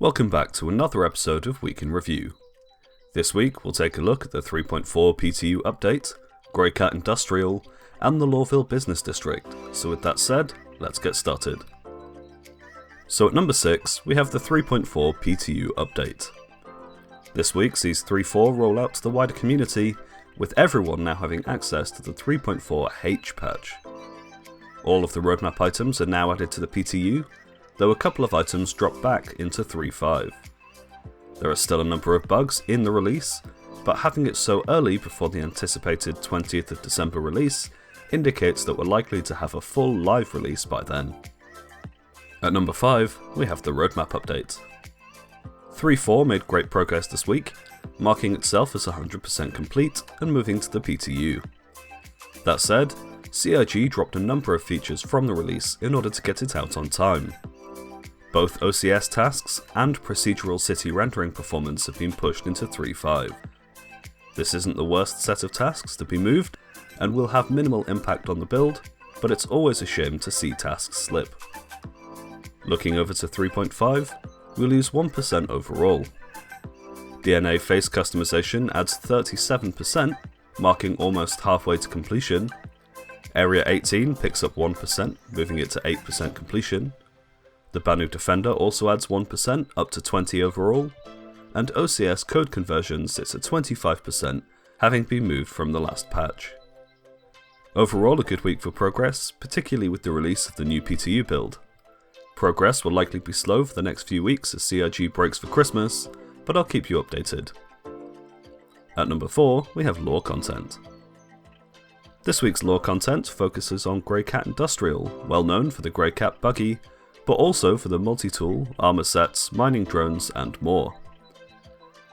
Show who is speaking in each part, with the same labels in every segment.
Speaker 1: Welcome back to another episode of Week in Review. This week we'll take a look at the 3.4 PTU update, Greycat Industrial, and the Lorville Business District. So with that said, let's get started. So at number 6, we have the 3.4 PTU update. This week sees 3.4 roll out to the wider community, with everyone now having access to the 3.4 H patch. All of the roadmap items are now added to the PTU, though a couple of items drop back into 3.5. There are still a number of bugs in the release, but having it so early before the anticipated 20th of December release indicates that we're likely to have a full live release by then. At number 5, we have the roadmap update. 3.4 made great progress this week, marking itself as 100% complete and moving to the PTU. That said, CIG dropped a number of features from the release in order to get it out on time. Both OCS tasks and procedural city rendering performance have been pushed into 3.5. This isn't the worst set of tasks to be moved, and will have minimal impact on the build, but it's always a shame to see tasks slip. Looking over to 3.5, we lose 1% overall. DNA face customization adds 37%, marking almost halfway to completion. Area 18 picks up 1%, moving it to 8% completion. The Banu Defender also adds 1%, up to 20 overall, and OCS code conversion sits at 25%, having been moved from the last patch. Overall a good week for progress, particularly with the release of the new PTU build. Progress will likely be slow for the next few weeks as CIG breaks for Christmas, but I'll keep you updated. At number 4, we have lore content. This week's lore content focuses on Greycat Industrial, well known for the Greycat buggy, but also for the multi-tool, armor sets, mining drones, and more.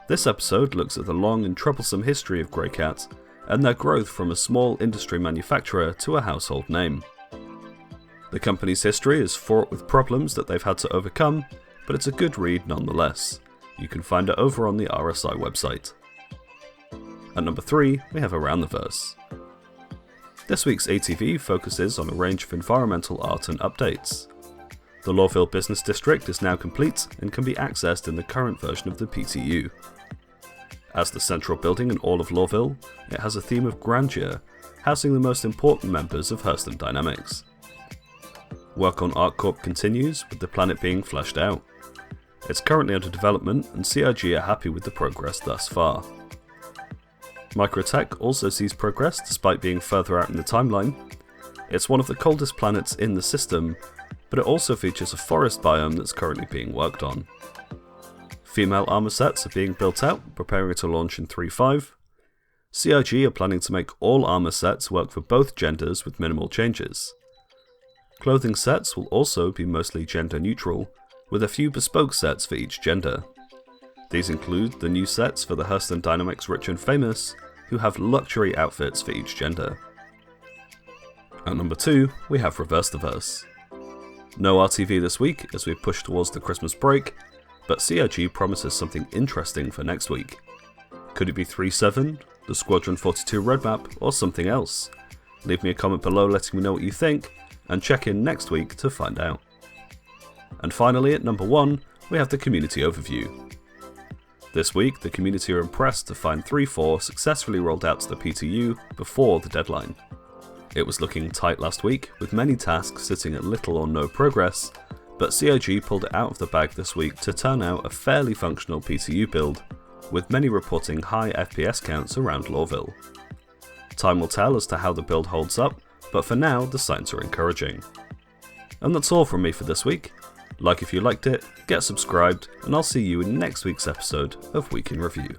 Speaker 1: This episode looks at the long and troublesome history of Greycat, and their growth from a small industry manufacturer to a household name. The company's history is fraught with problems that they've had to overcome, but it's a good read nonetheless. You can find it over on the RSI website. At number 3, we have Around the Verse. This week's ATV focuses on a range of environmental art and updates. The Loreville Business District is now complete and can be accessed in the current version of the PTU. As the central building in all of Lorville, it has a theme of grandeur, housing the most important members of Hurston Dynamics. Work on ArcCorp continues, with the planet being fleshed out. It's currently under development, and CIG are happy with the progress thus far. Microtech also sees progress despite being further out in the timeline. It's one of the coldest planets in the system, but it also features a forest biome that's currently being worked on. Female armor sets are being built out, preparing to launch in 3.5. CIG are planning to make all armor sets work for both genders with minimal changes. Clothing sets will also be mostly gender neutral, with a few bespoke sets for each gender. These include the new sets for the Hurston Dynamics Rich and Famous, who have luxury outfits for each gender. At number 2, we have Reverse the Verse. No RTV this week as we push towards the Christmas break, but CIG promises something interesting for next week. Could it be 3.7, the Squadron 42 roadmap, or something else? Leave me a comment below letting me know what you think, and check in next week to find out. And finally at number 1, we have the community overview. This week the community are impressed to find 3.4 successfully rolled out to the PTU before the deadline. It was looking tight last week, with many tasks sitting at little or no progress, but CIG pulled it out of the bag this week to turn out a fairly functional PTU build, with many reporting high FPS counts around Lorville. Time will tell as to how the build holds up, but for now the signs are encouraging. And that's all from me for this week. Like if you liked it, get subscribed, and I'll see you in next week's episode of Week in Review.